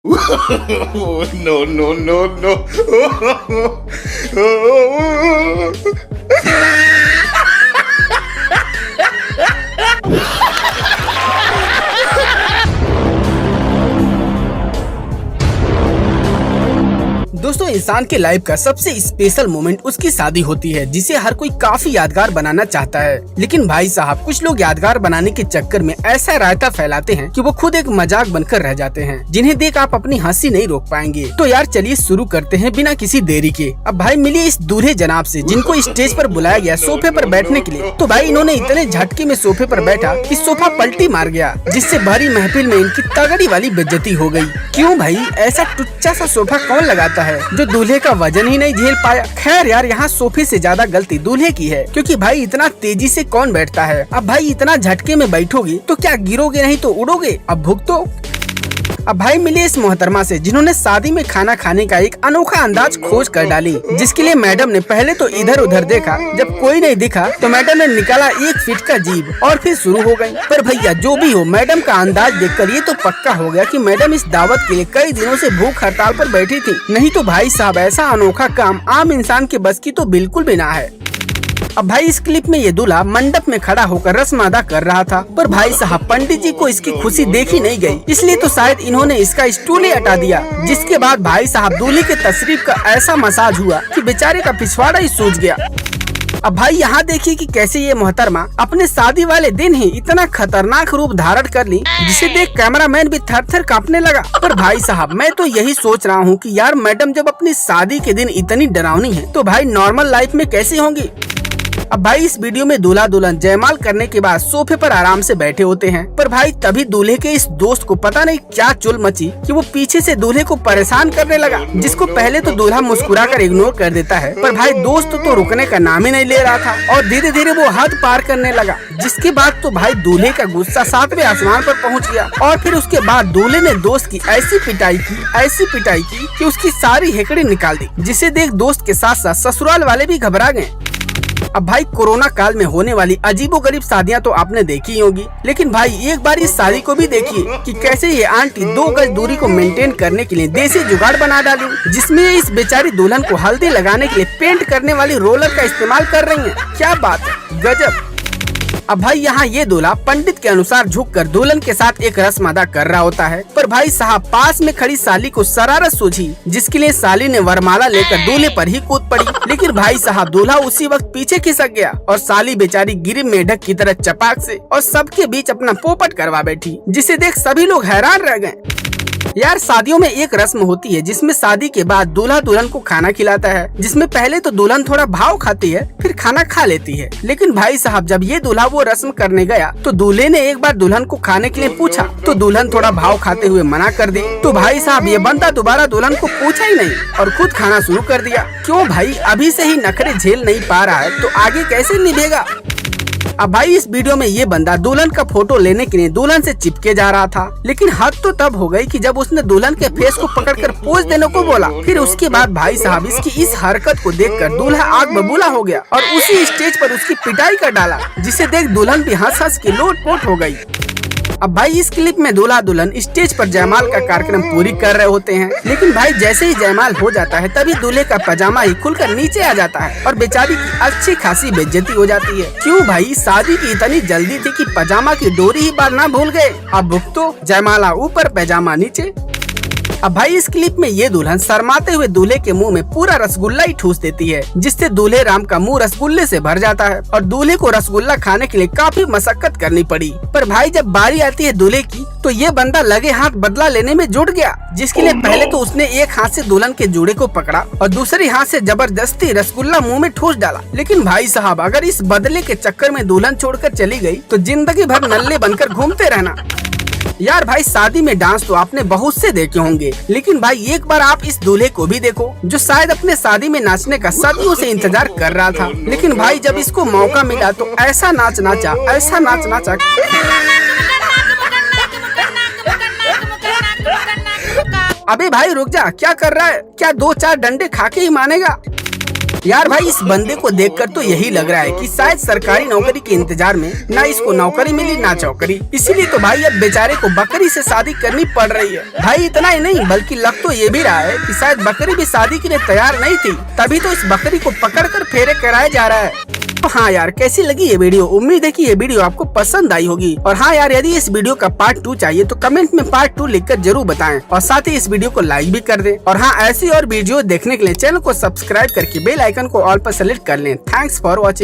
No, no, no, no. दोस्तों, इंसान के लाइफ का सबसे स्पेशल मोमेंट उसकी शादी होती है, जिसे हर कोई काफी यादगार बनाना चाहता है। लेकिन भाई साहब, कुछ लोग यादगार बनाने के चक्कर में ऐसा रायता फैलाते हैं कि वो खुद एक मजाक बनकर रह जाते हैं, जिन्हें देख आप अपनी हंसी नहीं रोक पाएंगे। तो यार चलिए शुरू करते हैं बिना किसी देरी के। अब भाई मिलिए इस दूल्हे जनाब से, जिनको स्टेज पर बुलाया गया सोफे पर बैठने के लिए। तो भाई इन्होंने इतने झटके में सोफे पर बैठा कि सोफा पलटी मार गया, जिससे भरी महफिल में इनकी तगड़ी वाली बेइज्जती हो गई। क्यों भाई, ऐसा टुच्चा सा सोफा कौन लगाता है जो दूल्हे का वजन ही नहीं झेल पाया। खैर यार, यहाँ सोफे से ज्यादा गलती दूल्हे की है, क्योंकि भाई इतना तेजी से कौन बैठता है। अब भाई इतना झटके में बैठोगे तो क्या गिरोगे नहीं तो उड़ोगे। अब भुगतो। अब भाई मिले इस मोहतरमा से, जिन्होंने शादी में खाना खाने का एक अनोखा अंदाज खोज कर डाली, जिसके लिए मैडम ने पहले तो इधर उधर देखा। जब कोई नहीं दिखा तो मैडम ने निकाला 1 फीट का जीभ और फिर शुरू हो गई। पर भैया जो भी हो, मैडम का अंदाज देखकर ये तो पक्का हो गया कि मैडम इस दावत के लिए कई दिनों से भूख हड़ताल पर बैठी थी। नहीं तो भाई साहब, ऐसा अनोखा काम आम इंसान के बस की तो बिल्कुल भी ना है। अब भाई इस क्लिप में ये दूल्हा मंडप में खड़ा होकर रस्म अदा कर रहा था, पर भाई साहब पंडित जी को इसकी खुशी देखी नहीं गई, इसलिए तो शायद इन्होंने इसका स्टूल ही हटा दिया। जिसके बाद भाई साहब दूल्हे के तशरीफ का ऐसा मसाज हुआ कि बेचारे का पिछवाड़ा ही सूज गया। अब भाई यहाँ देखिए कि कैसे ये मोहतरमा अपने शादी वाले दिन ही इतना खतरनाक रूप धारण कर ली, जिसे देख कैमरामैन भी थर थर कांपने लगा। पर भाई साहब, मैं तो यही सोच रहा हूँ कि यार मैडम जब अपनी शादी के दिन इतनी डरावनी है, तो भाई नॉर्मल लाइफ में कैसी होंगी। अब भाई इस वीडियो में दूल्हा दुल्हन जयमाल करने के बाद सोफे पर आराम से बैठे होते हैं, पर भाई तभी दूल्हे के इस दोस्त को पता नहीं क्या चुल मची कि वो पीछे से दूल्हे को परेशान करने लगा, जिसको पहले तो दूल्हा मुस्कुराकर इग्नोर कर देता है, पर भाई दोस्त तो रुकने का नाम ही नहीं ले रहा था और धीरे धीरे वो हद पार करने लगा। जिसके बाद तो भाई दूल्हे का गुस्सा 7वें आसमान पर पहुँच गया और फिर उसके बाद दूल्हे ने दोस्त की ऐसी पिटाई की कि उसकी सारी हेकड़ी निकाल दी, जिसे देख दोस्त के साथ साथ ससुराल वाले भी घबरा गए। अब भाई कोरोना काल में होने वाली अजीबोगरीब शादियां तो आपने देखी ही होगी, लेकिन भाई एक बार इस शादी को भी देखिए कि कैसे ये आंटी 2 गज दूरी को मेंटेन करने के लिए देसी जुगाड़ बना डाली, जिसमें इस बेचारी दुल्हन को हल्दी लगाने के लिए पेंट करने वाली रोलर का इस्तेमाल कर रही है। क्या बात है, गजब। अब भाई यहाँ ये दूल्हा पंडित के अनुसार झुककर दुल्हन के साथ एक रस्म अदा कर रहा होता है, पर भाई साहब पास में खड़ी साली को शरारत सूझी, जिसके लिए साली ने वरमाला लेकर दूल्हे पर ही कूद पड़ी। लेकिन भाई साहब दूल्हा उसी वक्त पीछे खिसक गया और साली बेचारी गिरी मेढक की तरह चपाक से और सबके बीच अपना पोपट करवा बैठी, जिसे देख सभी लोग हैरान रह गए। यार शादियों में एक रस्म होती है जिसमें शादी के बाद दूल्हा दुल्हन को खाना खिलाता है, जिसमें पहले तो दुल्हन थोड़ा भाव खाती है, फिर खाना खा लेती है। लेकिन भाई साहब जब ये दूल्हा वो रस्म करने गया तो दूल्हे ने एक बार दुल्हन को खाने के लिए पूछा, तो दुल्हन थोड़ा भाव खाते हुए मना कर दी। तो भाई साहब ये बंदा दोबारा दुल्हन को पूछा ही नहीं और खुद खाना शुरू कर दिया। क्यों भाई, अभी से ही नखरे झेल नहीं पा रहा है तो आगे कैसे निभेगा। अब भाई इस वीडियो में ये बंदा दुल्हन का फोटो लेने के लिए दुल्हन से चिपके जा रहा था, लेकिन हद तो तब हो गई कि जब उसने दुल्हन के फेस को पकड़कर पोज देने को बोला। फिर उसके बाद भाई साहब इसकी इस हरकत को देखकर दूल्हा आग बबूला हो गया और उसी स्टेज पर उसकी पिटाई कर डाला, जिसे देख दुल्हन भी हंस हंस के लोटपोट हो गई। अब भाई इस क्लिप में दूल्हा दुल्हन स्टेज पर जयमाल का कार्यक्रम पूरी कर रहे होते हैं, लेकिन भाई जैसे ही जयमाल हो जाता है तभी दूल्हे का पजामा ही खुलकर नीचे आ जाता है और बेचारी की अच्छी खासी बेइज्जती हो जाती है। क्यों भाई, शादी की इतनी जल्दी थी कि पजामा की डोरी ही बांधना भूल गए। अब भुगतो, जयमाला ऊपर पैजामा नीचे। अब भाई इस क्लिप में ये दुल्हन शर्माते हुए दूल्हे के मुंह में पूरा रसगुल्ला ही ठूस देती है, जिससे दूल्हे राम का मुंह रसगुल्ले से भर जाता है और दूल्हे को रसगुल्ला खाने के लिए काफी मशक्कत करनी पड़ी। पर भाई जब बारी आती है दूल्हे की तो ये बंदा लगे हाथ बदला लेने में जुट गया, जिसके लिए पहले तो उसने एक हाथ से दुल्हन के जूड़े को पकड़ा और दूसरे हाथ से जबरदस्ती रसगुल्ला मुंह में ठूस डाला। लेकिन भाई साहब अगर इस बदले के चक्कर में दुल्हन छोड़कर चली गई तो जिंदगी भर नल्ले बनकर घूमते रहना। यार भाई शादी में डांस तो आपने बहुत से देखे होंगे, लेकिन भाई एक बार आप इस दूल्हे को भी देखो जो शायद अपने शादी में नाचने का सदियों से इंतजार कर रहा था, लेकिन भाई जब इसको मौका मिला तो ऐसा नाच नाचा। अबे भाई रुक जा, क्या कर रहा है, क्या 2-4 डंडे खा के ही मानेगा। यार भाई इस बंदे को देखकर तो यही लग रहा है कि शायद सरकारी नौकरी के इंतजार में ना इसको नौकरी मिली ना चौकरी, इसीलिए तो भाई अब बेचारे को बकरी से शादी करनी पड़ रही है। भाई इतना ही नहीं बल्कि लग तो ये भी रहा है कि शायद बकरी भी शादी के लिए तैयार नहीं थी, तभी तो इस बकरी को पकड़कर फेरे कराया जा रहा है। तो हाँ यार, कैसी लगी ये वीडियो? उम्मीद है कि ये वीडियो आपको पसंद आई होगी। और हाँ यार, यदि इस वीडियो का पार्ट 2 चाहिए तो कमेंट में पार्ट 2 लिखकर जरूर बताएं और साथ ही इस वीडियो को लाइक भी कर दें। और हाँ, ऐसी और वीडियो देखने के लिए चैनल को सब्सक्राइब करके बेल आइकन को ऑल पर सेलेक्ट कर लें। Thanks for watching.